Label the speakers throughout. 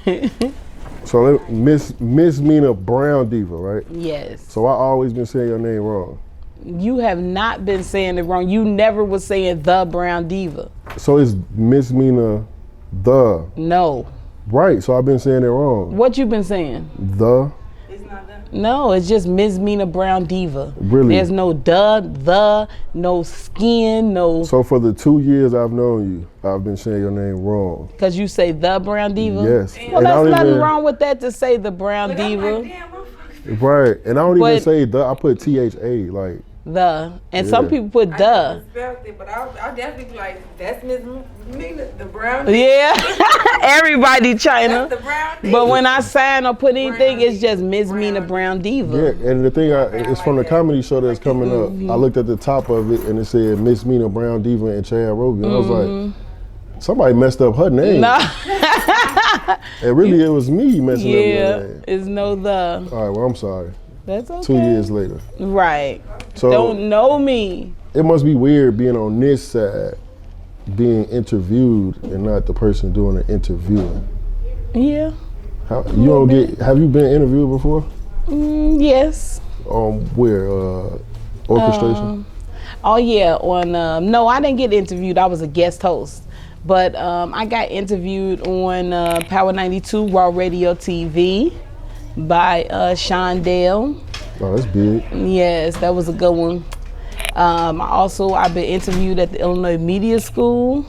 Speaker 1: So Mz.Minah Brown Diva, right?
Speaker 2: Yes.
Speaker 1: So I always been saying your name wrong.
Speaker 2: You have not been saying it wrong. You never was saying the Brown Diva.
Speaker 1: So it's Mz.Minah the.
Speaker 2: No.
Speaker 1: Right, so I've been saying it wrong.
Speaker 2: What you been saying?
Speaker 1: The.
Speaker 2: It's not that. No, it's just Mz.Minah Brown Diva.
Speaker 1: Really?
Speaker 2: There's no the, no skin, no.
Speaker 1: So for the 2 years I've known you, I've been saying your name wrong.
Speaker 2: Because you say the Brown Diva?
Speaker 1: Yes.
Speaker 2: Well, there's nothing wrong with that to say the Brown Diva.
Speaker 1: Right, and I don't even say the, I put THA, like.
Speaker 2: The, and some people put the.
Speaker 3: I spelled it, but I'll definitely be like, that's Mz.Minah, the Brown Diva.
Speaker 2: Yeah, everybody China.
Speaker 3: That's the Brown Diva.
Speaker 2: But when I sign or put anything, it's just Mz.Minah Brown Diva.
Speaker 1: Yeah, and the thing, it's from the comedy show that's coming up. I looked at the top of it and it said Mz.Minah Brown Diva and Chad Rogan. I was like, somebody messed up her name.
Speaker 2: No.
Speaker 1: And really it was me messing up your name.
Speaker 2: Yeah, it's no the.
Speaker 1: All right, well, I'm sorry.
Speaker 2: That's okay.
Speaker 1: 2 years later.
Speaker 2: Right.
Speaker 1: So
Speaker 2: don't know me.
Speaker 1: It must be weird being on this side, being interviewed and not the person doing the interviewing.
Speaker 2: Yeah.
Speaker 1: Have you been interviewed before?
Speaker 2: Yes.
Speaker 1: Where? Orchestration?
Speaker 2: Oh yeah, on, no, I didn't get interviewed. I was a guest host. But I got interviewed on Power 92 Raw Radio TV by Shondell.
Speaker 1: Oh, that's big.
Speaker 2: Yes, that was a good one. I've been interviewed at the Illinois Media School.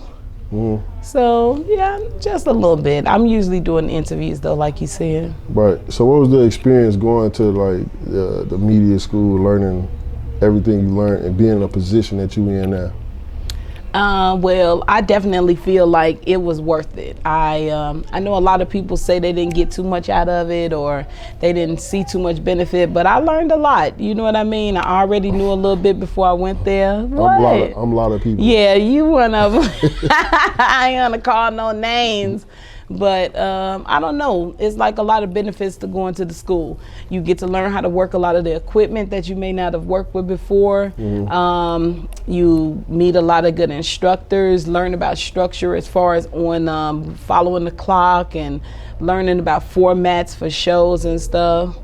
Speaker 2: So yeah, just a little bit. I'm usually doing interviews though, like you said.
Speaker 1: Right. So what was the experience going to like the media school, learning everything you learned and being in a position that you in now?
Speaker 2: Well, I definitely feel like it was worth it. I know a lot of people say they didn't get too much out of it or they didn't see too much benefit, but I learned a lot. You know what I mean? I already knew a little bit before I went there.
Speaker 1: I'm a lot of people.
Speaker 2: Yeah, you one of them. I ain't gonna call no names. But I don't know. It's like a lot of benefits to going to the school. You get to learn how to work a lot of the equipment that you may not have worked with before. You meet a lot of good instructors, learn about structure as far as on following the clock and learning about formats for shows and stuff.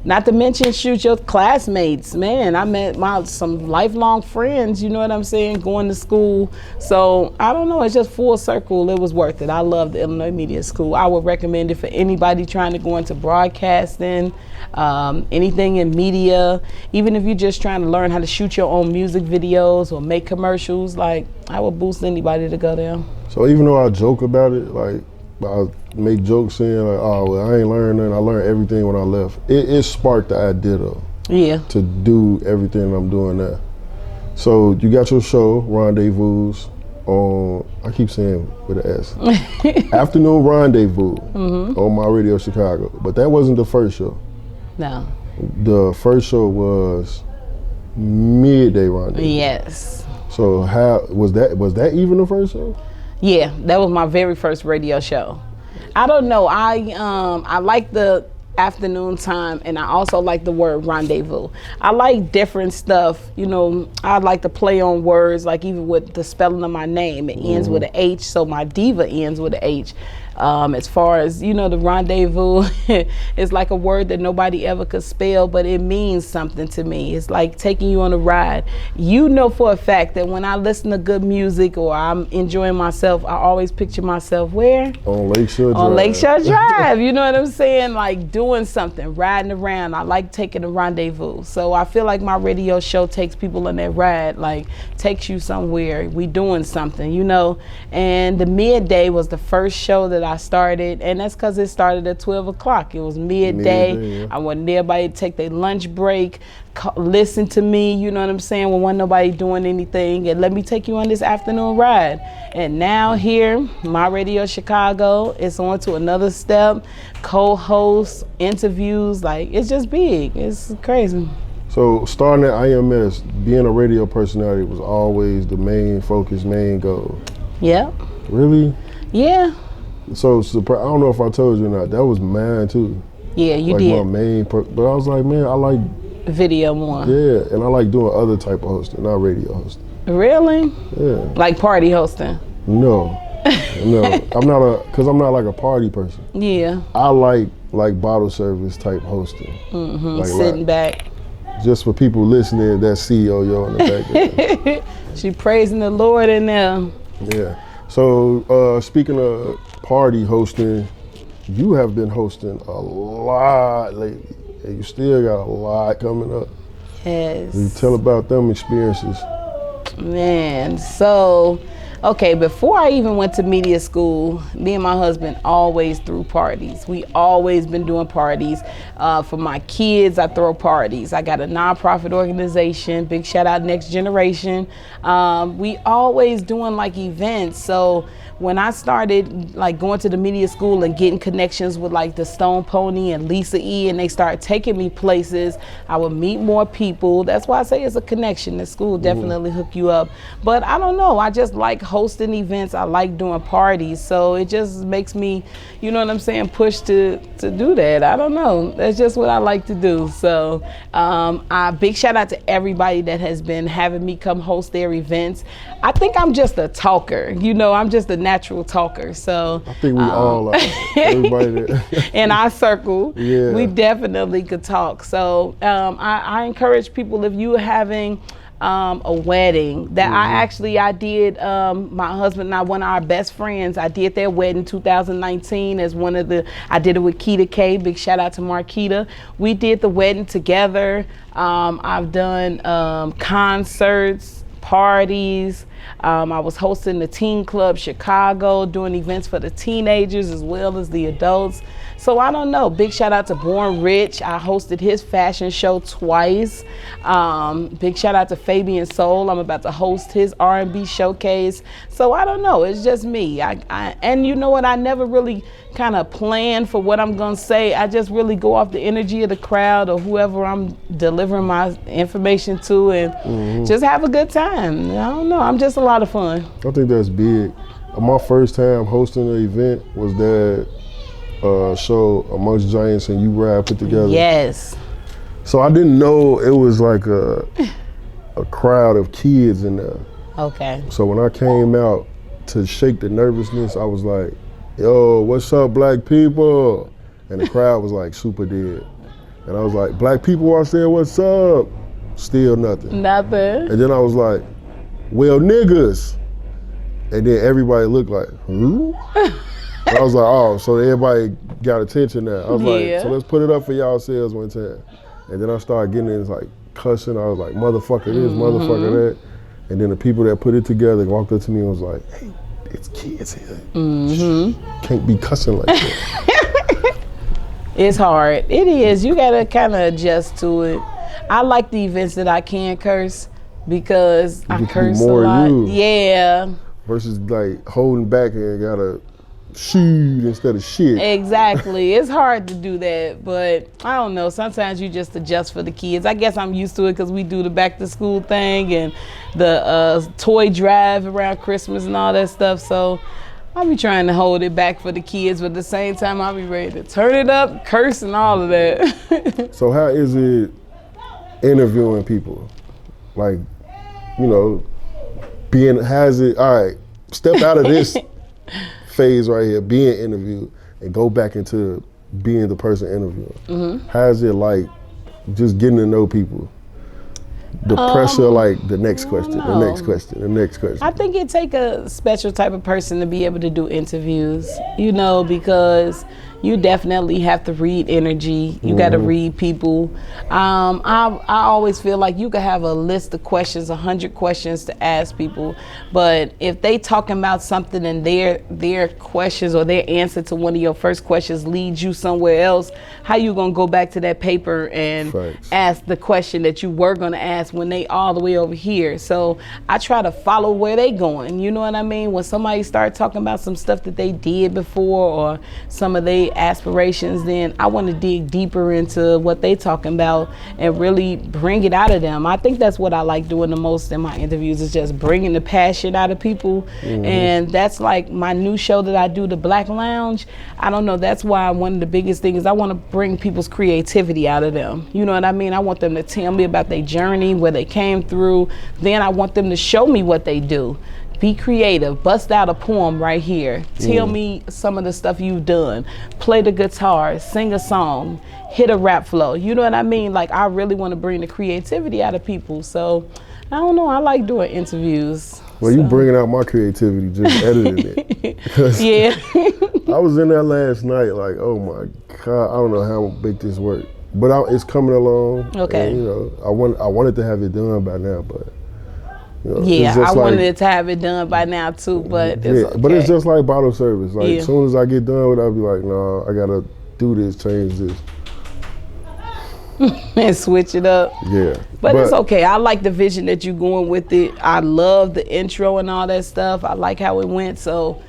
Speaker 2: Not to mention, shoot, your classmates. Man, I met some lifelong friends, you know what I'm saying, going to school. So, I don't know, it's just full circle. It was worth it. I love the Illinois Media School. I would recommend it for anybody trying to go into broadcasting, anything in media. Even if you're just trying to learn how to shoot your own music videos or make commercials, like, I would boost anybody to go there.
Speaker 1: So even though I joke about it, like, I make jokes saying like, oh, well, I ain't learned nothing. I learned everything when I left. It sparked the idea though. Yeah. To do everything I'm doing now. So you got your show, Rendezvous, on, I keep saying with an S. Afternoon Rendezvous on My Radio Chicago. But that wasn't the first show. No. The first show was Midday Rendezvous. Yes. So how was that even the first show?
Speaker 2: Yeah, that was my very first radio show. I don't know, I like the afternoon time and I also like the word rendezvous. I like different stuff, you know, I like to play on words, like even with the spelling of my name, it ends with an H, so my diva ends with an H. As far as, you know, the rendezvous, it's like a word that nobody ever could spell, but it means something to me. It's like taking you on a ride. You know for a fact that when I listen to good music or I'm enjoying myself, I always picture myself where?
Speaker 1: On Lakeshore Drive.
Speaker 2: On Lakeshore Drive, you know what I'm saying? Like doing something, riding around. I like taking a rendezvous. So I feel like my radio show takes people on that ride, like takes you somewhere. We doing something, you know? And the midday was the first show that I started, and that's because it started at 12 o'clock. It was midday. Yeah. I wanted everybody to take their lunch break, listen to me, you know what I'm saying, when wasn't nobody doing anything, and let me take you on this afternoon ride. And now here, My Radio Chicago, it's on to another step, co-hosts, interviews, like it's just big, it's crazy.
Speaker 1: So starting at IMS, being a radio personality was always the main focus, main goal. Yeah. Really? Yeah. So I don't know if I told you or not, that was mine too.
Speaker 2: Yeah, you
Speaker 1: like
Speaker 2: did.
Speaker 1: My main, but I was like, man, I like
Speaker 2: video more.
Speaker 1: Yeah, and I like doing other type of hosting, not radio hosting.
Speaker 2: Really?
Speaker 1: Yeah.
Speaker 2: Like party hosting?
Speaker 1: No, No, I'm not because I'm not like a party person.
Speaker 2: Yeah.
Speaker 1: I like bottle service type hosting.
Speaker 2: Like sitting back.
Speaker 1: Just for people listening, that CEO yo in the back.
Speaker 2: She praising the Lord in there.
Speaker 1: Yeah. So speaking of party hosting, you have been hosting a lot lately, and you still got a lot coming up.
Speaker 2: Yes.
Speaker 1: Can you tell about them experiences?
Speaker 2: Man, so, okay, before I even went to media school, me and my husband always threw parties. We always been doing parties. For my kids, I throw parties. I got a nonprofit organization, big shout out Next Generation. We always doing like events. So when I started like going to the media school and getting connections with like the Stone Pony and Lisa E, and they started taking me places, I would meet more people. That's why I say it's a connection. The school definitely hook you up. But I don't know, I just like hosting events. I like doing parties. So it just makes me, you know what I'm saying, push to do that. I don't know. That's just what I like to do. So big shout out to everybody that has been having me come host their events. I think I'm just a talker. You know, I'm just a natural talker. So
Speaker 1: I think we all are. Everybody that
Speaker 2: in our circle, we
Speaker 1: yeah.
Speaker 2: definitely could talk. So I encourage people, if you're having a wedding that I did, my husband and I, one of our best friends, I did their wedding 2019 as I did it with Keita K. Big shout out to Marquita. We did the wedding together. I've done concerts, parties. I was hosting the Teen Club Chicago, doing events for the teenagers as well as the adults. So I don't know, big shout out to Born Rich. I hosted his fashion show twice. Big shout out to Fabian Soul. I'm about to host his R&B showcase. So I don't know, it's just me. And you know what, I never really kind of plan for what I'm gonna say. I just really go off the energy of the crowd or whoever I'm delivering my information to, and just have a good time. I don't know, I'm just a lot of fun.
Speaker 1: I think that's big. My first time hosting an event was that show Amongst Giants and You Ride put together.
Speaker 2: Yes.
Speaker 1: So I didn't know it was like a crowd of kids in there.
Speaker 2: Okay.
Speaker 1: So when I came out to shake the nervousness, I was like, yo, what's up, black people? And the crowd was like super dead. And I was like, black people out there, what's up? Still nothing.
Speaker 2: Nothing.
Speaker 1: And then I was like, well, niggas. And then everybody looked like, who? I was like, oh, so everybody got attention now. I was like, so let's put it up for y'all selves one time. And then I started getting in like cussing. I was like, motherfucker this, motherfucker that. And then the people that put it together walked up to me and was like, hey, it's kids here. Can't be cussing like that.
Speaker 2: It's hard. It is. You gotta kind of adjust to it. I like the events that I can curse because I curse a lot.
Speaker 1: You.
Speaker 2: Yeah.
Speaker 1: Versus like holding back and gotta shoot instead of shit.
Speaker 2: Exactly. It's hard to do that, but I don't know. Sometimes you just adjust for the kids. I guess I'm used to it because we do the back to school thing and the toy drive around Christmas and all that stuff. So I'll be trying to hold it back for the kids, but at the same time, I'll be ready to turn it up, curse and all of that.
Speaker 1: So how is it interviewing people? Like, you know, all right, step out of this phase right here, being interviewed, and go back into being the person interviewing. How's it like just getting to know people? The pressure, like the next question, the next question, the next question.
Speaker 2: I think it take a special type of person to be able to do interviews, you know, because you definitely have to read energy. You got to read people. I always feel like you could have a list of questions, 100 questions to ask people, but if they talking about something and their questions or their answer to one of your first questions leads you somewhere else, how you gonna go back to that paper and ask the question that you were gonna ask when they all the way over here? So I try to follow where they going. You know what I mean? When somebody start talking about some stuff that they did before or some of their aspirations, then I want to dig deeper into what they talking about and really bring it out of them. I think that's what I like doing the most in my interviews, is just bringing the passion out of people. And that's like my new show that I do, the Black Lounge. I don't know, that's why one of the biggest things is I want to bring people's creativity out of them. You know what I mean? I want them to tell me about their journey, where they came through. Then I want them to show me what they do. be creative, bust out a poem right here, tell me some of the stuff you've done, play the guitar, sing a song, hit a rap flow, you know what I mean? Like, I really want to bring the creativity out of people. So I don't know, I like doing interviews.
Speaker 1: Well, you bringing out my creativity, just editing it.
Speaker 2: Yeah.
Speaker 1: I was in there last night, like, oh my God, I don't know how to make this work, but it's coming along.
Speaker 2: Okay.
Speaker 1: And, you know, I wanted to have it done by now, but. You know,
Speaker 2: yeah, I wanted it to have it done by now too, but it's okay.
Speaker 1: But it's just like bottle service. Like, as soon as I get done with it, I'll be like, no, I gotta do this, change this.
Speaker 2: And switch it up.
Speaker 1: Yeah.
Speaker 2: But it's okay. I like the vision that you're going with it. I love the intro and all that stuff. I like how it went. So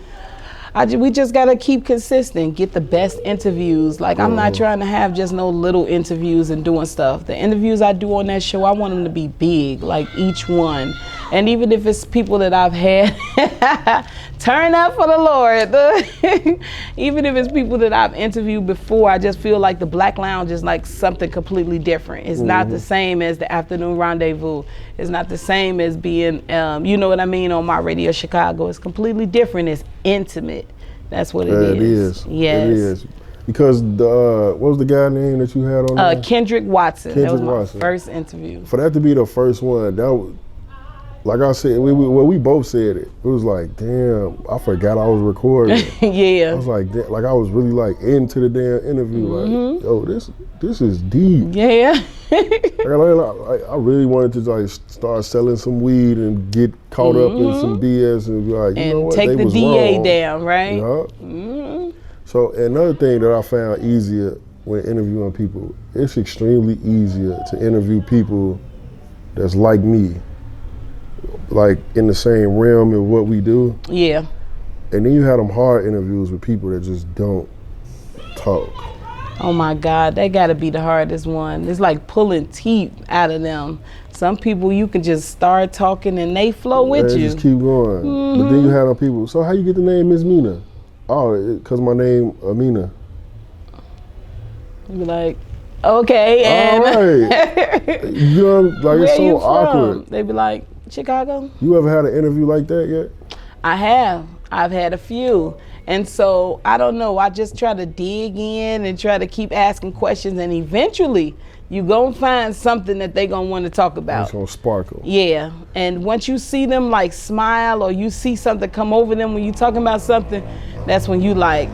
Speaker 2: we just got to keep consistent, get the best interviews. Like, I'm not trying to have just no little interviews and doing stuff. The interviews I do on that show, I want them to be big, like each one. And even if it's people that I've had, turn up for the Lord. Even if it's people that I've interviewed before, I just feel like the Black Lounge is like something completely different. It's not the same as the Afternoon Rendezvous. It's not the same as being, you know what I mean, on my radio Chicago. It's completely different. It's intimate. That's what it is.
Speaker 1: It is.
Speaker 2: Yes.
Speaker 1: It is. Because what was the guy name that you had on there?
Speaker 2: Kendrick Watson. That was my first interview.
Speaker 1: For that to be the first one, that was, like I said, we both said it. It was like, damn, I forgot I was recording.
Speaker 2: Yeah.
Speaker 1: I was like, I was really like into the damn interview. Like, oh, this is deep.
Speaker 2: Yeah.
Speaker 1: I really wanted to like start selling some weed and get caught up in some BS and be like, you know what,
Speaker 2: take the
Speaker 1: was
Speaker 2: DA
Speaker 1: wrong.
Speaker 2: down, right?
Speaker 1: Yeah. So another thing that I found easier when interviewing people, it's extremely easier to interview people that's like me, like in the same realm of what we do.
Speaker 2: Yeah.
Speaker 1: And then you have them hard interviews with people that just don't talk.
Speaker 2: Oh my God, that gotta be the hardest one. It's like pulling teeth out of them. Some people you can just start talking and they flow with you.
Speaker 1: Just keep going. But then you have them people, so how you get the name Mz.Minah? Oh, because my name Minah.
Speaker 2: You be like, okay, and
Speaker 1: all right. You know, like it's so awkward.
Speaker 2: They be like, Chicago.
Speaker 1: You ever had an interview like that yet?
Speaker 2: I have. I've had a few. And so, I don't know, I just try to dig in and try to keep asking questions, and eventually you gonna find something that they gonna want to talk about.
Speaker 1: It's gonna sparkle.
Speaker 2: Yeah, and once you see them like smile or you see something come over them when you talking about something, that's when you like,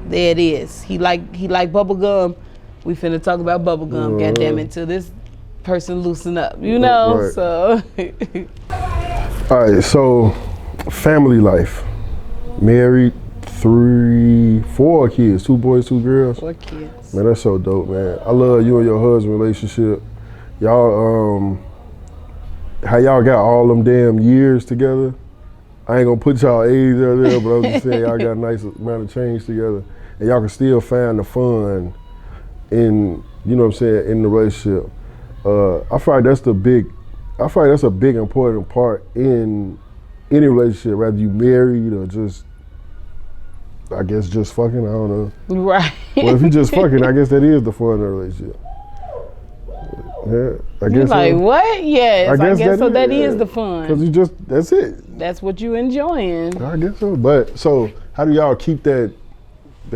Speaker 2: there it is. He like bubble gum. We finna talk about bubble gum, goddamn it, till this person loosen up, you know?
Speaker 1: Right.
Speaker 2: So.
Speaker 1: All right, so family life. Married, 4 kids, 2 boys, 2 girls.
Speaker 2: 4 kids.
Speaker 1: Man, that's so dope, man. I love you and your husband relationship. Y'all, how y'all got all them damn years together. I ain't gonna put y'all age out there, but I'm just saying y'all got a nice amount of change together. And y'all can still find the fun in, you know what I'm saying, in the relationship. I feel like that's a big important part in any relationship, whether you married or just, I guess, just fucking, I don't know.
Speaker 2: Right.
Speaker 1: Well, if you just fucking, I guess that is the fun of the relationship. Yeah, I guess.
Speaker 2: You're like,
Speaker 1: so.
Speaker 2: What? Yes, I guess so. That is the fun.
Speaker 1: Because that's it.
Speaker 2: That's what you enjoying.
Speaker 1: I guess so. But, so, how do y'all keep that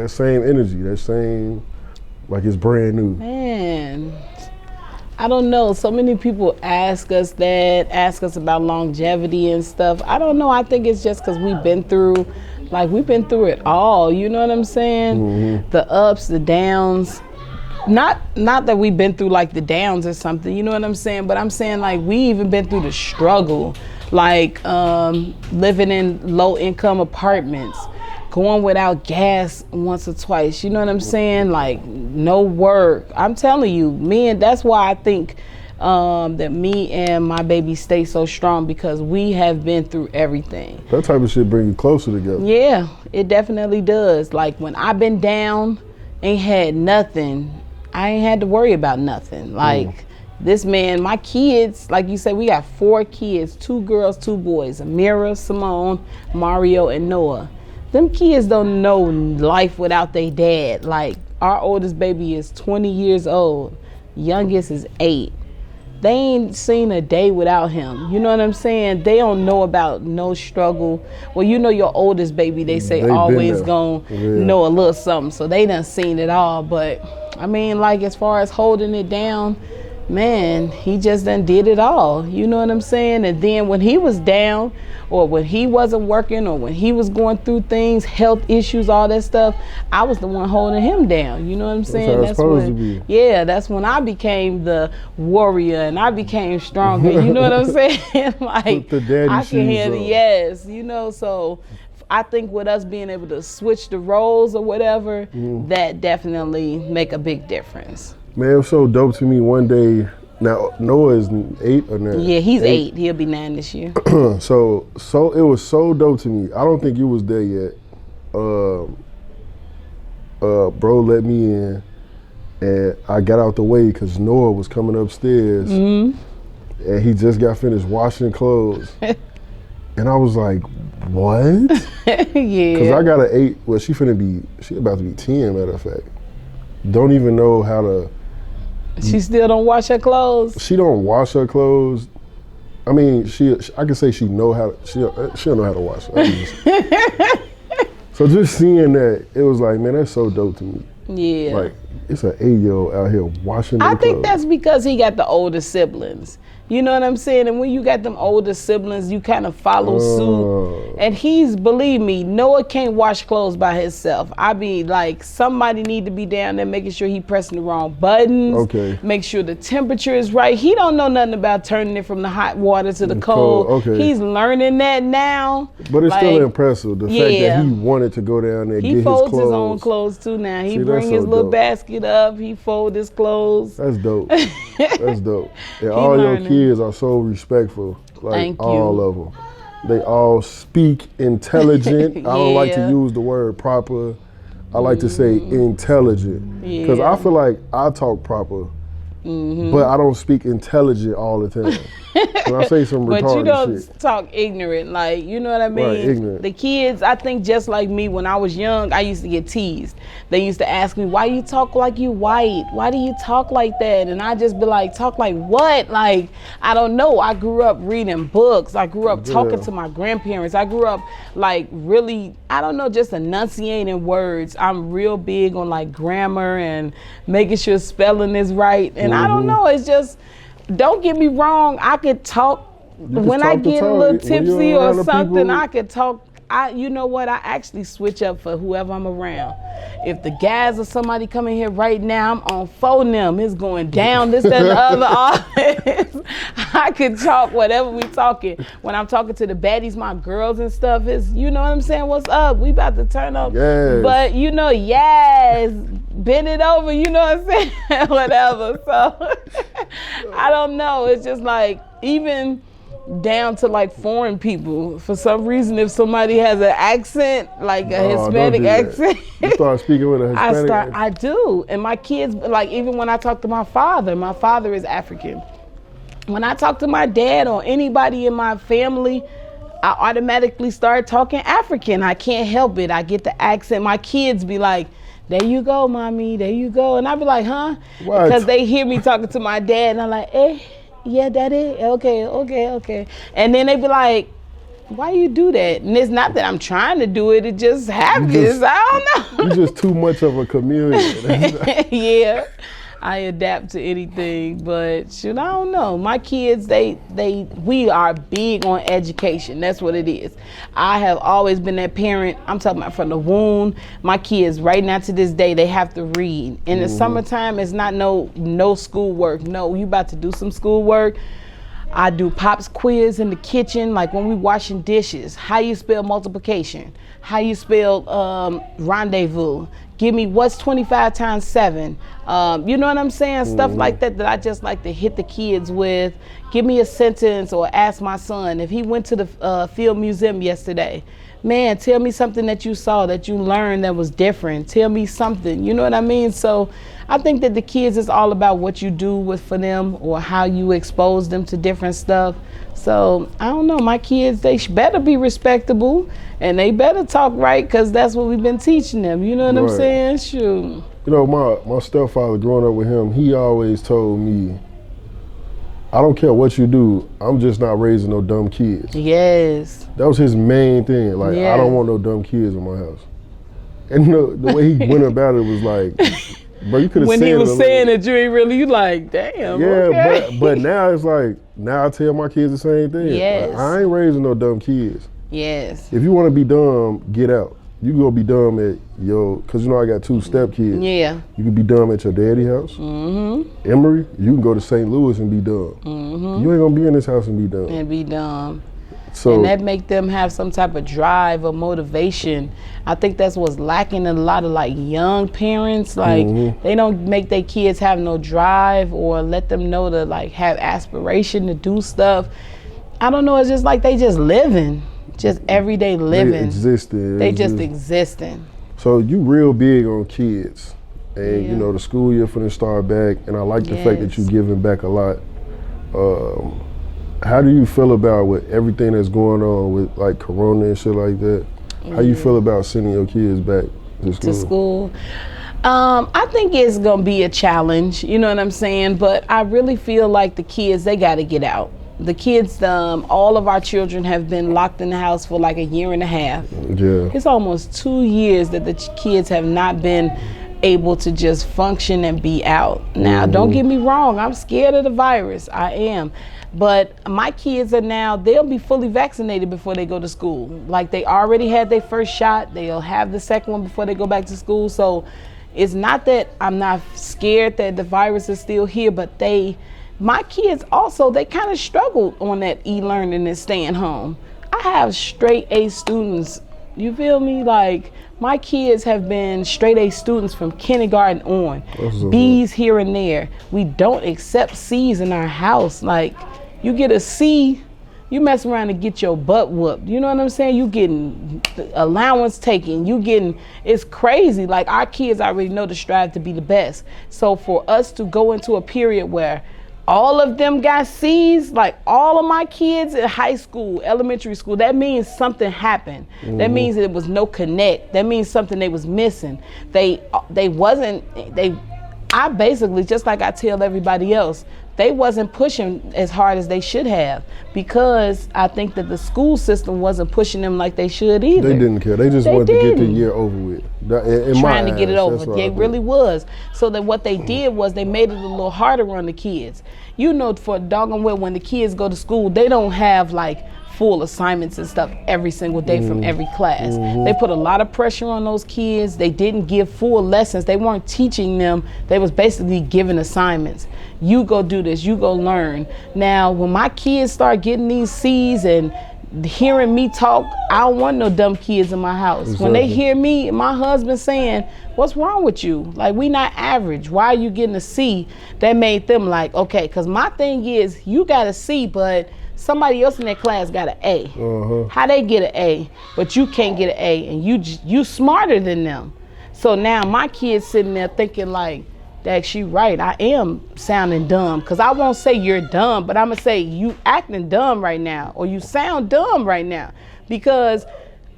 Speaker 1: same energy, that same, like it's brand new?
Speaker 2: Man, I don't know. So many people ask us about longevity and stuff. I don't know. I think it's just because we've been through it all. You know what I'm saying? Mm-hmm. The ups, the downs. Not that we've been through like the downs or something. You know what I'm saying? But I'm saying like we even been through the struggle, like living in low income apartments, going without gas once or twice, you know what I'm saying? Like no work. I'm telling you, that's why I think that me and my baby stay so strong, because we have been through everything.
Speaker 1: That type of shit bring you closer together.
Speaker 2: Yeah, it definitely does. Like when I've been down, ain't had nothing, I ain't had to worry about nothing. Like this man, my kids, like you said, we got 4 kids, 2 girls, 2 boys, Amira, Simone, Mario, and Noah. Them kids don't know life without their dad. Like our oldest baby is 20 years old. Youngest is 8. they ain't seen a day without him. You know what I'm saying? They don't know about no struggle. Well, you know your oldest baby, they say always gonna know a little something. So they done seen it all. But I mean, like as far as holding it down, man, he just done did it all. You know what I'm saying? And then when he was down, or when he wasn't working, or when he was going through things, health issues, all that stuff, I was the one holding him down. You know what I'm saying?
Speaker 1: That's supposed to be.
Speaker 2: Yeah, that's when I became the warrior and I became stronger. You know what I'm saying? Like
Speaker 1: the daddy
Speaker 2: I can handle, yes, you know, so I think with us being able to switch the roles or whatever, that definitely make a big difference.
Speaker 1: Man, it was so dope to me one day. Now, Noah is 8 or 9?
Speaker 2: Yeah, he's 8. He'll be 9 this year.
Speaker 1: So it was so dope to me. I don't think you was there yet. Bro let me in, and I got out the way because Noah was coming upstairs, and he just got finished washing clothes. And I was like, what?
Speaker 2: Yeah.
Speaker 1: Because I got an 8. Well, she about to be 10, matter of fact. Don't even know how to.
Speaker 2: She still don't wash her clothes?
Speaker 1: She don't wash her clothes. I mean, I can say she'll know how to wash. So just seeing that, it was like, man, that's so dope to me.
Speaker 2: Yeah.
Speaker 1: Like, it's an 8-year-old out here washing their clothes.
Speaker 2: I think that's because he got the older siblings. You know what I'm saying? And when you got them older siblings, you kind of follow suit. And believe me, Noah can't wash clothes by himself. I be like, somebody need to be down there making sure he pressing the wrong buttons.
Speaker 1: Okay.
Speaker 2: Make sure the temperature is right. He don't know nothing about turning it from the hot water to the cold.
Speaker 1: Okay.
Speaker 2: He's learning that now.
Speaker 1: But it's still impressive, the fact that he wanted to go down there and get his clothes.
Speaker 2: He folds his own clothes too now. He bring his little basket up. He fold his clothes.
Speaker 1: That's dope. That's dope. And all your kids are so respectful, like all of them. They all speak intelligent. I don't like to use the word proper. I like to say intelligent, because I feel like I talk proper, but I don't speak intelligent all the time. When I say some retarded shit.
Speaker 2: But you don't talk ignorant, like, you know what I mean?
Speaker 1: Right, ignorant.
Speaker 2: The kids, I think just like me, when I was young, I used to get teased. They used to ask me, why you talk like you white? Why do you talk like that? And I just be like, talk like what? Like, I don't know. I grew up reading books. I grew up talking to my grandparents. I grew up like really, I don't know, just enunciating words. I'm real big on like grammar and making sure spelling is right. And I don't know, it's just, don't get me wrong, I could talk when I get a little tipsy or something. I could talk. You know what? I actually switch up for whoever I'm around. If the guys or somebody coming here right now, I'm on phone them. It's going down, this, that, and the other office. I could talk whatever we talking. When I'm talking to the baddies, my girls and stuff, is, you know what I'm saying? What's up? We about to turn up.
Speaker 1: Yes.
Speaker 2: But you know, bend it over, you know what I'm saying? Whatever. So I don't know. It's just like, even down to like foreign people, for some reason, if somebody has an accent, like a Hispanic accent,
Speaker 1: you start speaking with a Hispanic accent.
Speaker 2: I do. And my kids, like, even when I talk to my father is African. When I talk to my dad or anybody in my family, I automatically start talking African. I can't help it. I get the accent. My kids be like, there you go, mommy, there you go. And I be like, huh?
Speaker 1: What?
Speaker 2: Because they hear me talking to my dad, and I'm like, yeah, daddy, okay. And then they be like, why you do that? And it's not that I'm trying to do it, it just happens. I don't know.
Speaker 1: You're just too much of a chameleon.
Speaker 2: Yeah, I adapt to anything, but shoot, I don't know. My kids, we are big on education. That's what it is. I have always been that parent. I'm talking about from the womb. My kids, right now to this day, they have to read. In the summertime, it's not no schoolwork. No, you about to do some schoolwork. I do Pop's quiz in the kitchen, like when we washing dishes. How you spell multiplication? How you spell rendezvous? Give me what's 25 times 7. You know what I'm saying? Stuff like that I just like to hit the kids with. Give me a sentence, or ask my son if he went to the field museum yesterday. Man, tell me something that you saw, that you learned that was different. Tell me something, you know what I mean? So I think that the kids is all about what you do for them, or how you expose them to different stuff. So I don't know, my kids, they better be respectable, and they better talk right, because that's what we've been teaching them. You know what I'm saying? Shoot.
Speaker 1: You know, my stepfather, growing up with him, he always told me, I don't care what you do, I'm just not raising no dumb kids.
Speaker 2: Yes.
Speaker 1: That was his main thing. Like, I don't want no dumb kids in my house. And the way he went about it was like, bro, you could have said it. When he was
Speaker 2: saying it, you ain't really, you like, damn,
Speaker 1: yeah,
Speaker 2: okay.
Speaker 1: but now it's like, now I tell my kids the same thing.
Speaker 2: Yes.
Speaker 1: Like, I ain't raising no dumb kids.
Speaker 2: Yes.
Speaker 1: If you want to be dumb, get out. You go be dumb at cause you know I got 2 stepkids.
Speaker 2: Yeah.
Speaker 1: You can be dumb at your daddy's house.
Speaker 2: Mm-hmm.
Speaker 1: Emory, you can go to St. Louis and be dumb. Mm-hmm. You ain't gonna be in this house and be dumb. So,
Speaker 2: and that make them have some type of drive or motivation. I think that's what's lacking in a lot of like young parents. Like they don't make their kids have no drive or let them know to like have aspiration to do stuff. I don't know, it's just like they just living. Just everyday living. They just existing.
Speaker 1: So you real big on kids. And you know, the school year finna start back, and I like the fact that you're giving back a lot. How do you feel about with everything that's going on with like Corona and shit like that? How you feel about sending your kids back to school?
Speaker 2: I think it's gonna be a challenge, you know what I'm saying? But I really feel like the kids, they gotta get out. The kids, all of our children have been locked in the house for like a year and a half.
Speaker 1: Yeah.
Speaker 2: It's almost 2 years that the kids have not been able to just function and be out. Now, don't get me wrong, I'm scared of the virus, I am. But my kids are now, they'll be fully vaccinated before they go to school. Like they already had their first shot, they'll have the second one before they go back to school. So it's not that I'm not scared that the virus is still here, but my kids also, they kind of struggled on that e-learning and staying home. I have straight A students, you feel me? Like my kids have been straight A students from kindergarten on, B's here and there. We don't accept C's in our house. Like you get a C, you mess around and get your butt whooped. You know what I'm saying? You getting allowance taken, it's crazy. Like our kids already know to strive to be the best. So for us to go into a period where all of them got C's, like all of my kids in high school, elementary school, that means something happened. That means there was no connect. That means something they was missing. I basically, just like I tell everybody else, they wasn't pushing as hard as they should have because I think that the school system wasn't pushing them like they should either.
Speaker 1: They didn't care. They just wanted to get the year over with.
Speaker 2: Trying to get it over. They really was. So that what they did was they made it a little harder on the kids. You know, for doggone well, when the kids go to school, they don't have like full assignments and stuff every single day from every class. They put a lot of pressure on those kids. They didn't give full lessons. They weren't teaching them. They was basically giving assignments. You go do this, you go learn. Now, when my kids start getting these C's and hearing me talk, I don't want no dumb kids in my house. Exactly. When they hear me, my husband saying, what's wrong with you? Like, we not average. Why are you getting a C? That made them like, okay, because my thing is, you got a C, but somebody else in that class got an A. How they get an A, but you can't get an A, and you smarter than them. So now my kid's sitting there thinking like, Dad, she right, I am sounding dumb. Because I won't say you're dumb, but I'm going to say you acting dumb right now, or you sound dumb right now. Because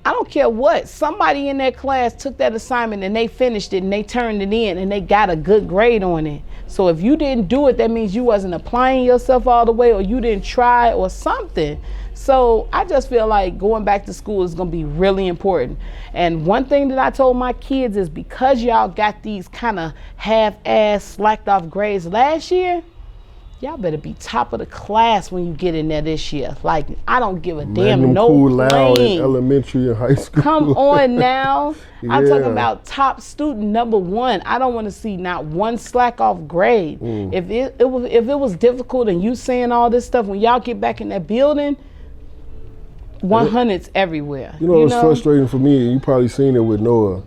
Speaker 2: I don't care what, somebody in that class took that assignment and they finished it and they turned it in and they got a good grade on it. So if you didn't do it, that means you wasn't applying yourself all the way, or you didn't try or something. So I just feel like going back to school is going to be really important. And one thing that I told my kids is, because y'all got these kind of half-ass slacked off grades last year, y'all better be top of the class when you get in there this year. Like, I don't give a damn, no playing.
Speaker 1: In elementary and high school.
Speaker 2: Come on now. Yeah. I'm talking about top student number one. I don't want to see not one slack off grade. If it was difficult and you saying all this stuff, when y'all get back in that building, 100s everywhere.
Speaker 1: You know, it's frustrating for me, and you probably seen it with Noah.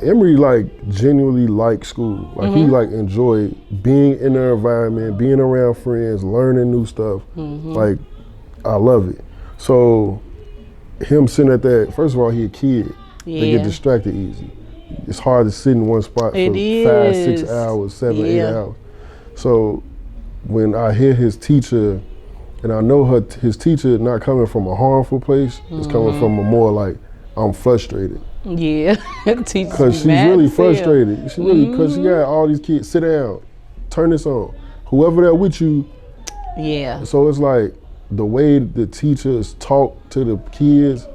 Speaker 1: Emory like genuinely liked school. Like he like enjoyed being in the environment, being around friends, learning new stuff. Like, I love it. So him sitting at that, first of all, he a kid. They get distracted easy. It's hard to sit in one spot for 5, 6 hours, 7, 8 hours. So when I hear his teacher, and I know his teacher not coming from a harmful place, it's coming from a more like, I'm frustrated.
Speaker 2: Yeah,
Speaker 1: because she's really frustrated. She really, because she got all these kids, sit down, turn this on. Whoever there with you,
Speaker 2: Yeah.
Speaker 1: So it's like the way the teachers talk to the kids,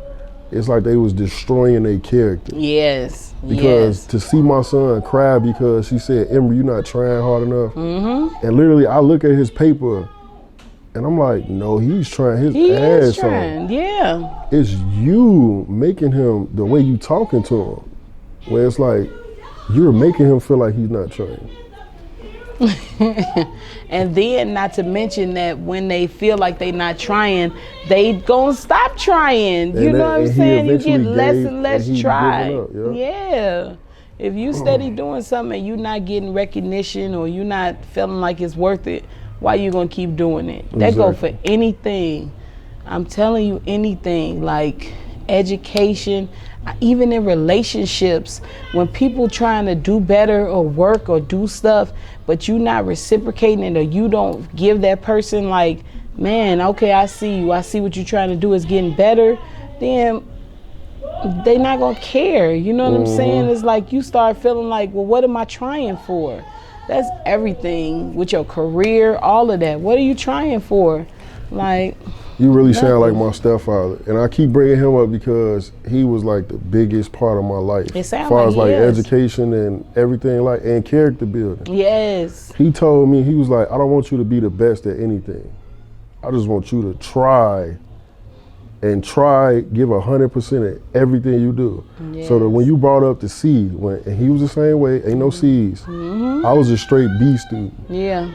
Speaker 1: it's like they was destroying their character.
Speaker 2: Yes.
Speaker 1: Because to see my son cry because she said, Emery, you're not trying hard enough. And literally I look at his paper and I'm like, no, he's trying his ass off.
Speaker 2: Yeah.
Speaker 1: It's you making him the way you talking to him. Where it's like, you're making him feel like he's not trying.
Speaker 2: And then not to mention that when they feel like they not trying, they gonna stop trying. You know what I'm saying? You get less and less try. Yeah. If you steady doing something and you not getting recognition or you not feeling like it's worth it, why you gonna keep doing it? That go for anything. I'm telling you, anything, like education, even in relationships, when people trying to do better or work or do stuff, but you not reciprocating it or you don't give that person like, man, okay, I see you, I see what you're trying to do is getting better, then they not gonna care. You know what I'm saying? It's like you start feeling like, well, what am I trying for? That's everything with your career, all of that. What are you trying for? Like,
Speaker 1: you really sound like my stepfather, and I keep bringing him up because he was like the biggest part of my life.
Speaker 2: As
Speaker 1: far as like education and everything, like, and character building.
Speaker 2: Yes.
Speaker 1: He told me, he was like, I don't want you to be the best at anything. I just want you to try, give 100% at everything you do. Yes. So that when you brought up the C, and he was the same way, ain't no C's. I was a straight B student.
Speaker 2: Yeah.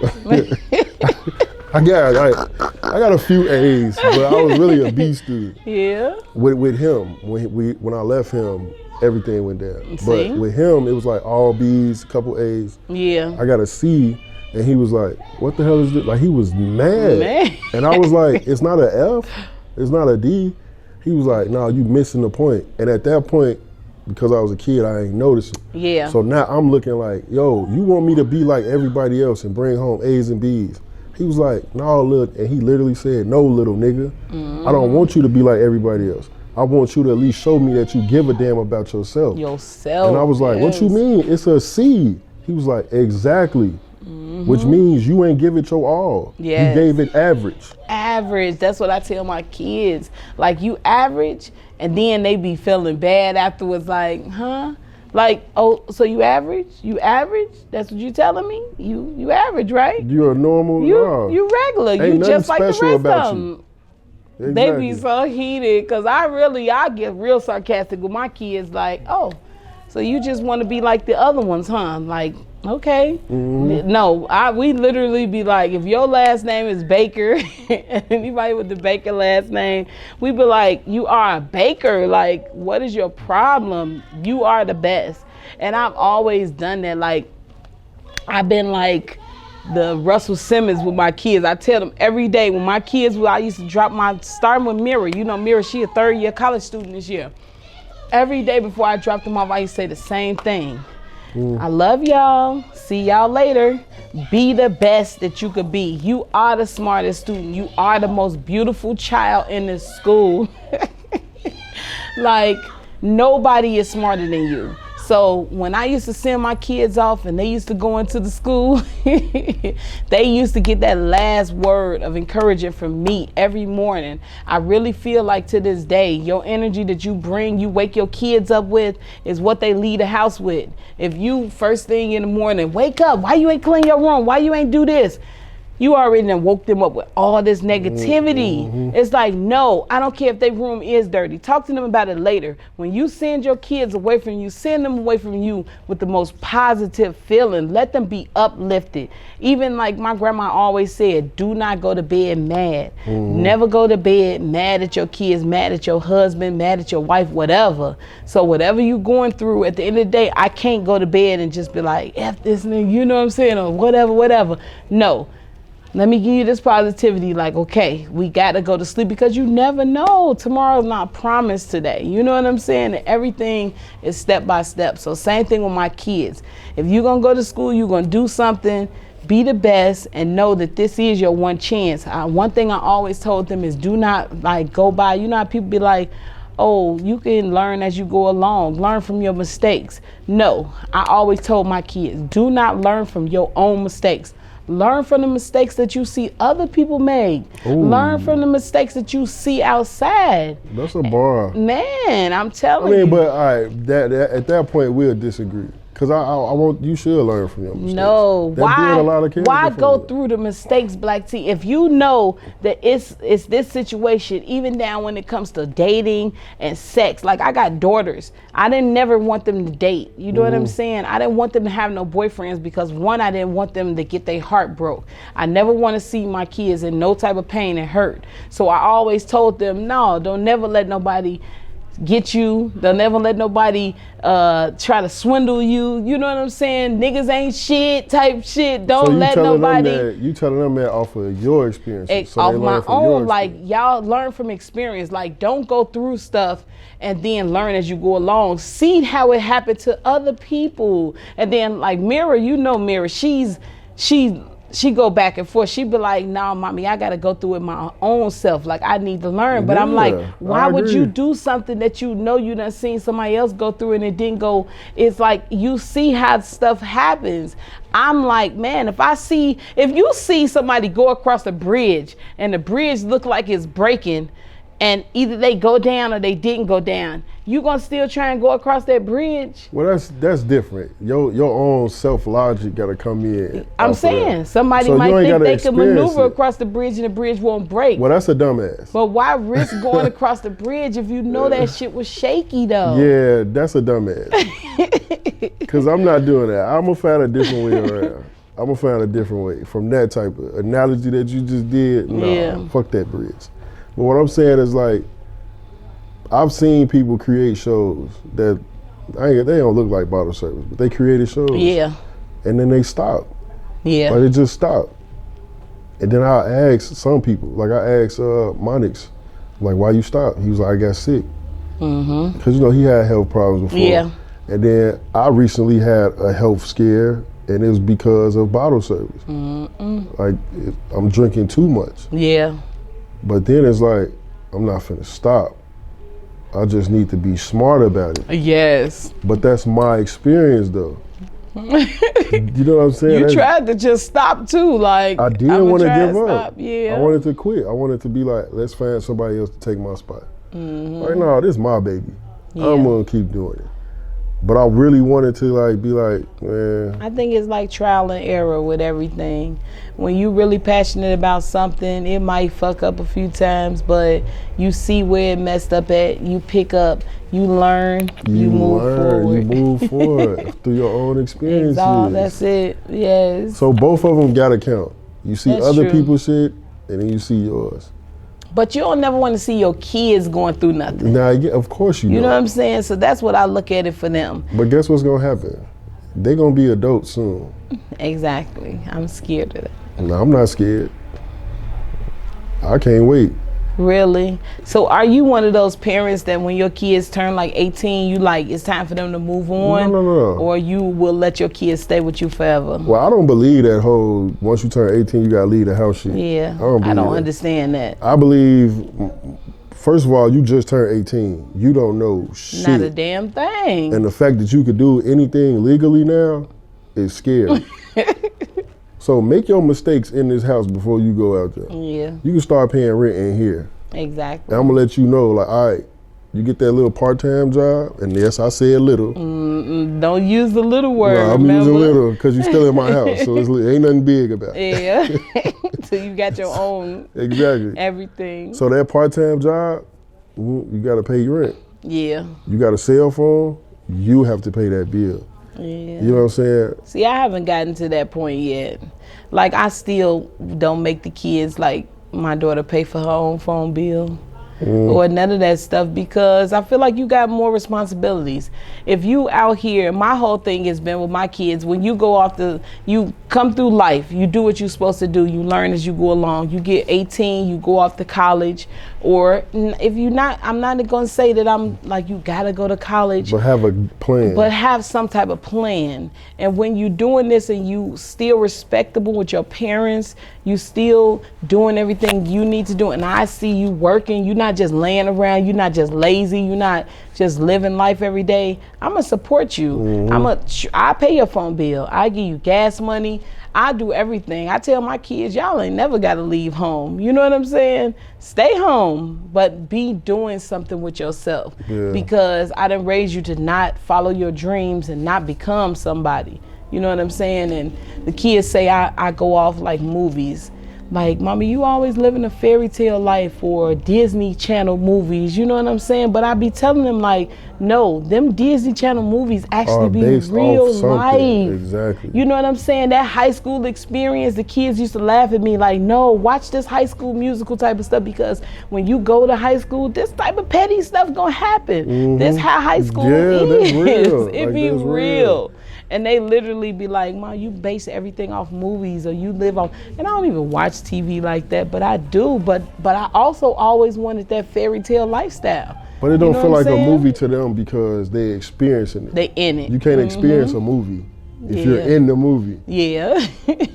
Speaker 1: I got a few A's, but I was really a B student.
Speaker 2: Yeah.
Speaker 1: With him, when I left him, everything went down.
Speaker 2: See?
Speaker 1: But with him, it was like all B's, a couple A's.
Speaker 2: Yeah.
Speaker 1: I got a C, and he was like, "What the hell is this?" Like, he was mad. And I was like, "It's not an F, it's not a D." He was like, "No, you missing the point." And at that point, because I was a kid, I ain't noticing. Yeah. So now I'm looking like, yo, you want me to be like everybody else and bring home A's and B's? He was like, no, look, and he literally said, no, little nigga, I don't want you to be like everybody else. I want you to at least show me that you give a damn about yourself. And I was like, what you mean? It's a C. He was like, exactly. Which means you ain't give it your all. You gave it average.
Speaker 2: Average. That's what I tell my kids. Like, you average, and then they be feeling bad afterwards, like, huh? Like, oh, so you average? You average? That's what you telling me? You average, right?
Speaker 1: You're a normal.
Speaker 2: You regular.
Speaker 1: Ain't
Speaker 2: you just like the rest of
Speaker 1: them.
Speaker 2: You. Exactly. They be so heated because I get real sarcastic with my kids. Like, oh, so you just want to be like the other ones, huh? Like, okay. No, we literally be like, if your last name is Baker, anybody with the Baker last name, we be like, you are a baker. Like, what is your problem? You are the best. And I've always done that. Like, I've been like the Russell Simmons with my kids. I tell them every day when my kids, I used to drop starting with Mira. You know, Mira, she a third-year college student this year. Every day before I dropped them off, I used to say the same thing. I love y'all. See y'all later. Be the best that you could be. You are the smartest student. You are the most beautiful child in this school. Like, nobody is smarter than you. So when I used to send my kids off and they used to go into the school, they used to get that last word of encouragement from me every morning. I really feel like to this day, your energy that you bring, you wake your kids up with, is what they leave the house with. If you first thing in the morning, wake up, why you ain't clean your room? Why you ain't do this? You already done woke them up with all this negativity. It's like, no, I don't care if their room is dirty. Talk to them about it later. When you send your kids away from you, send them away from you with the most positive feeling. Let them be uplifted. Even like my grandma always said, do not go to bed mad. Never go to bed mad at your kids, mad at your husband, mad at your wife, whatever. So whatever you going through, at the end of the day, I can't go to bed and just be like, F this nigga, you know what I'm saying, or whatever. No. Let me give you this positivity, like, okay, we got to go to sleep because you never know. Tomorrow's not promised today. You know what I'm saying? And everything is step by step. So same thing with my kids. If you're going to go to school, you're going to do something, be the best, and know that this is your one chance. One thing I always told them is do not, like, go by. You know how people be like, oh, you can learn as you go along. Learn from your mistakes. No, I always told my kids, do not learn from your own mistakes. Learn from the mistakes that you see other people make. Ooh. Learn from the mistakes that you see outside.
Speaker 1: That's a bar.
Speaker 2: Man, I'm telling you.
Speaker 1: But all right, that at that point we'll disagree. Cause I want you should learn from your mistakes.
Speaker 2: No, why go through the mistakes, Black T? If you know that it's this situation, even down when it comes to dating and sex. Like I got daughters, I didn't never want them to date. You know what I'm saying? I didn't want them to have no boyfriends because one, I didn't want them to get their heart broke. I never want to see my kids in no type of pain and hurt. So I always told them, no, don't never let nobody get you. They'll never let nobody try to swindle you. You know what I'm saying? Niggas ain't shit type shit. Don't let nobody.
Speaker 1: You telling them that off of your experience.
Speaker 2: So off my own, like y'all learn from experience. Like don't go through stuff and then learn as you go along. See how it happened to other people. And then like Mira, you know Mira, she go back and forth. She be like, nah, mommy, I got to go through it my own self. Like, I need to learn. But I'm like, why would you do something that you know you done seen somebody else go through and it didn't go? It's like, you see how stuff happens. I'm like, man, if you see somebody go across a bridge and the bridge look like it's breaking and either they go down or they didn't go down, you gonna still try and go across that bridge?
Speaker 1: Well, that's different. Your own self logic gotta come in.
Speaker 2: I'm saying somebody might think they can maneuver across the bridge and the bridge won't break.
Speaker 1: Well, that's a dumbass.
Speaker 2: But why risk going across the bridge if you know that shit was shaky though?
Speaker 1: Yeah, that's a dumbass. Cause I'm not doing that. I'm gonna find a different way around. I'm gonna find a different way from that type of analogy that you just did. Nah, fuck that bridge. But what I'm saying is like, I've seen people create shows that they don't look like bottle service, but they created shows.
Speaker 2: Yeah.
Speaker 1: And then they stop.
Speaker 2: Yeah.
Speaker 1: Like they just stop. And then I asked some people, like I asked Monix, like, why you stop? He was like, I got sick. Mm-hmm. Because you know he had health problems before.
Speaker 2: Yeah.
Speaker 1: And then I recently had a health scare, and it was because of bottle service. Like I'm drinking too much.
Speaker 2: Yeah.
Speaker 1: But then it's like, I'm not finna stop. I just need to be smart about it.
Speaker 2: Yes.
Speaker 1: But that's my experience though. You know what I'm saying?
Speaker 2: You tried to just stop too, like.
Speaker 1: I didn't want to give up.
Speaker 2: Yeah.
Speaker 1: I wanted to quit. I wanted to be like, let's find somebody else to take my spot. Like, no, this is my baby. Yeah. I'm gonna keep doing it. But I really wanted to like be like, man.
Speaker 2: I think it's like trial and error with everything. When you really passionate about something, it might fuck up a few times, but you see where it messed up at, you pick up, you learn, you move forward.
Speaker 1: You move forward through your own experiences.
Speaker 2: That's it, yes.
Speaker 1: So both of them gotta count. You see other people's shit, and then you see yours.
Speaker 2: But you don't never want to see your kids going through nothing.
Speaker 1: Nah, of course you don't.
Speaker 2: You know what I'm saying? So that's what I look at it for them.
Speaker 1: But guess what's gonna happen? They're gonna be adults soon.
Speaker 2: Exactly. I'm scared of that.
Speaker 1: No, I'm not scared. I can't wait.
Speaker 2: Really? So are you one of those parents that when your kids turn like 18, you like, it's time for them to move on?
Speaker 1: No.
Speaker 2: Or you will let your kids stay with you forever?
Speaker 1: Well, I don't believe that whole, once you turn 18, you gotta leave the house shit.
Speaker 2: Yeah, I don't understand that.
Speaker 1: I believe, first of all, you just turned 18. You don't know shit.
Speaker 2: Not a damn thing.
Speaker 1: And the fact that you could do anything legally now is scary. So make your mistakes in this house before you go out there.
Speaker 2: Yeah.
Speaker 1: You can start paying rent in here.
Speaker 2: Exactly.
Speaker 1: And I'm gonna let you know, like, all right, you get that little part-time job, and yes, I said little.
Speaker 2: Don't use the little word.
Speaker 1: No, I'm using little because you're still in my house, so ain't nothing big about it.
Speaker 2: Yeah. So you got your own.
Speaker 1: Exactly.
Speaker 2: Everything.
Speaker 1: So that part-time job, you gotta pay your rent.
Speaker 2: Yeah.
Speaker 1: You got a cell phone, you have to pay that bill.
Speaker 2: Yeah.
Speaker 1: You know what I'm saying?
Speaker 2: See, I haven't gotten to that point yet. Like, I still don't make the kids, like, my daughter pay for her own phone bill or none of that stuff, because I feel like you got more responsibilities. If you out here, my whole thing has been with my kids, when you go off you come through life, you do what you're supposed to do, you learn as you go along, you get 18, you go off to college, or if you're not, I'm not gonna say that I'm like, you gotta go to college.
Speaker 1: But have a plan.
Speaker 2: But have some type of plan. And when you're doing this and you still respectable with your parents, you still doing everything you need to do, and I see you working, you're not not just laying around, you're not just lazy, you're not just living life every day. I'm gonna support you. I pay your phone bill. I give you gas money. I do everything. I tell my kids, y'all ain't never got to leave home. You know what I'm saying? Stay home, but be doing something with yourself. Because I done raised you to not follow your dreams and not become somebody. You know what I'm saying? And the kids say I go off like movies. Like, Mommy, you always living a fairy tale life or Disney Channel movies, you know what I'm saying? But I be telling them, like, no, them Disney Channel movies actually be real life.
Speaker 1: Exactly.
Speaker 2: You know what I'm saying? That high school experience, the kids used to laugh at me like, no, watch this High School Musical type of stuff, because when you go to high school, this type of petty stuff gonna happen. This how high school is.
Speaker 1: That's real.
Speaker 2: It be real. And they literally be like, Mom, you base everything off movies, or you live off, and I don't even watch TV like that, but I do. But I also always wanted that fairy tale lifestyle.
Speaker 1: But it don't feel like a movie to them because they experiencing it.
Speaker 2: They in it.
Speaker 1: You can't experience a movie if you're in the movie.
Speaker 2: Yeah.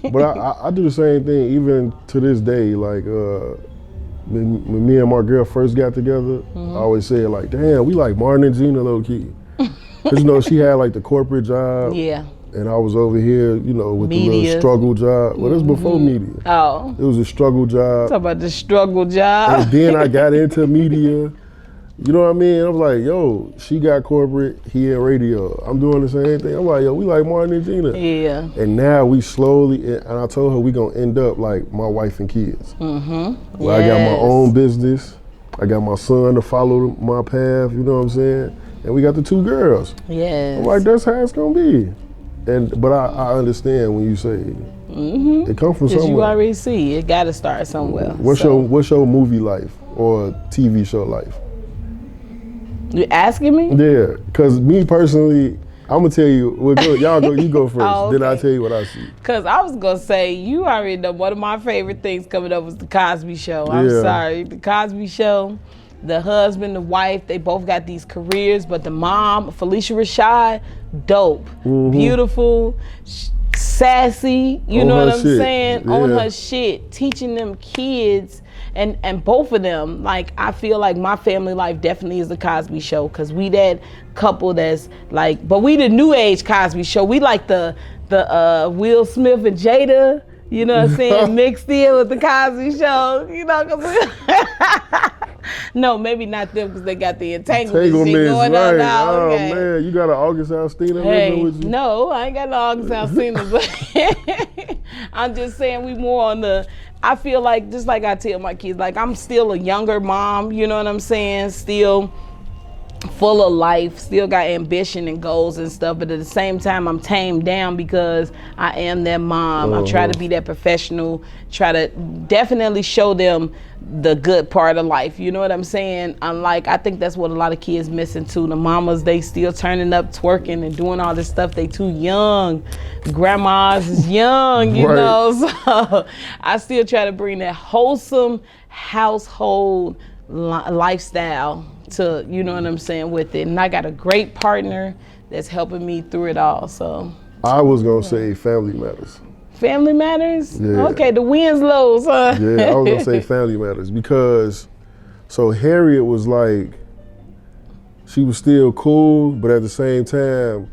Speaker 1: But I do the same thing even to this day. Like when me and my girl first got together, I always say like, damn, we like Martin and Gina low key. Cause you know she had like the corporate job. Yeah. And I was over here, you know, with the little struggle job. Well, it was before media. Oh. It was a struggle job.
Speaker 2: Talk about the struggle job.
Speaker 1: And then I got into media. You know what I mean? I was like, yo, she got corporate, he in radio. I'm doing the same thing. I'm like, yo, we like Martin and Gina. Yeah. And now we slowly, and I told her we gonna end up like my wife and kids. Well, I got my own business. I got my son to follow my path, you know what I'm saying? And we got the 2 girls. Yes. I'm like, that's how it's gonna be. But I understand when you say it comes from somewhere.
Speaker 2: You already see it gotta start somewhere.
Speaker 1: What's your movie life or TV show life?
Speaker 2: You asking me?
Speaker 1: Yeah, cause me personally, I'm gonna tell you. You go first. Oh, okay. Then I'll tell you what I see.
Speaker 2: Cause I was gonna say, you already know one of my favorite things coming up was the Cosby Show. I'm sorry, the Cosby Show. The husband, the wife, they both got these careers, but the mom, Felicia Rashad, dope, beautiful, sassy, you know what I'm saying? On her shit, teaching them kids, and both of them, like, I feel like my family life definitely is the Cosby Show, because we that couple that's like, but we the new age Cosby Show. We like the Will Smith and Jada, you know what I'm saying, mixed in with the Cosby Show, you know, no, maybe not them, because they got the entanglement shit going on now.
Speaker 1: Oh man, you got an August Alsina living with you?
Speaker 2: No, I ain't got no August Alsina, but I'm just saying we more on the, I feel like, just like I tell my kids, like I'm still a younger mom, you know what I'm saying? Still full of life, still got ambition and goals and stuff, but at the same time I'm tamed down because I am that mom. I try to be that professional, try to definitely show them the good part of life, you know what I'm saying? Unlike, I think that's what a lot of kids missing too. The mamas, they still turning up, twerking and doing all this stuff, they too young. Grandmas is young, you know, so I still try to bring that wholesome household lifestyle to, you know what I'm saying, with it. And I got a great partner that's helping me through it all, so.
Speaker 1: I was gonna say Family Matters.
Speaker 2: Family Matters? Yeah. Okay, the Winslows, huh?
Speaker 1: Yeah, I was gonna say Family Matters because, so Harriet was like, she was still cool, but at the same time,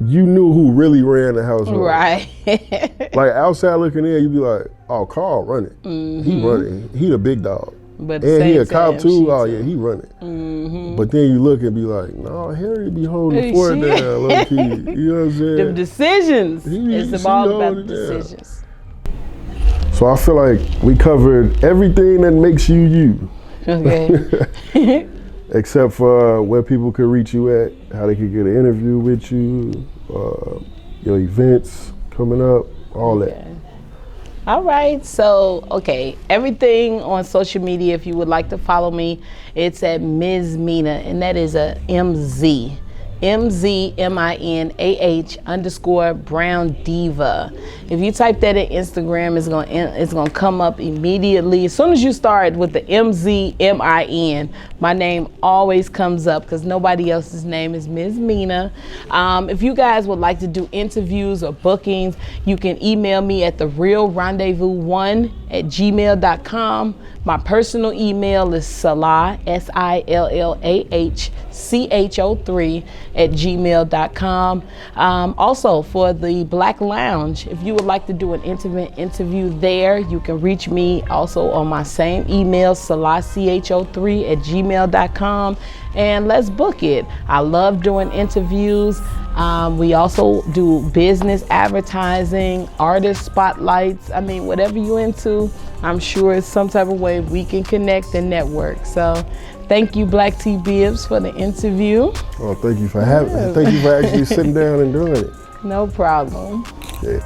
Speaker 1: you knew who really ran the household.
Speaker 2: Right.
Speaker 1: Like outside looking in, you'd be like, oh, Carl run it. He run it. He the big dog.
Speaker 2: But
Speaker 1: and he a cop too. Oh yeah, he run it. But then you look and be like, no, Harriet be holding the fort down, low key. You know what I'm saying?
Speaker 2: Them decisions. It's all about the decisions.
Speaker 1: So I feel like we covered everything that makes you you.
Speaker 2: Okay.
Speaker 1: Except for where people could reach you at, how they could get an interview with you, your events coming up, all that.
Speaker 2: All right, so, okay, everything on social media, if you would like to follow me, it's at Mz.Minah, and that is a MZ. Mz.Minah_Brown Diva. If you type that in Instagram, it's gonna come up immediately. As soon as you start with the Mz.Min, my name always comes up because nobody else's name is Mz.Minah. If you guys would like to do interviews or bookings, you can email me at therealrendezvous1@gmail.com. My personal email is Salah, SILLAHCHO3@gmail.com. Also for the Black Lounge, if you would like to do an intimate interview there, you can reach me also on my same email, SalahCHO3@gmail.com, and let's book it. I love doing interviews. We also do business advertising, artist spotlights. I mean, whatever you're into, I'm sure it's some type of way we can connect and network. So thank you, Black T Bibbs, for the interview.
Speaker 1: Oh, thank you for having me. Thank you for actually sitting down and doing it.
Speaker 2: No problem.
Speaker 1: Yeah.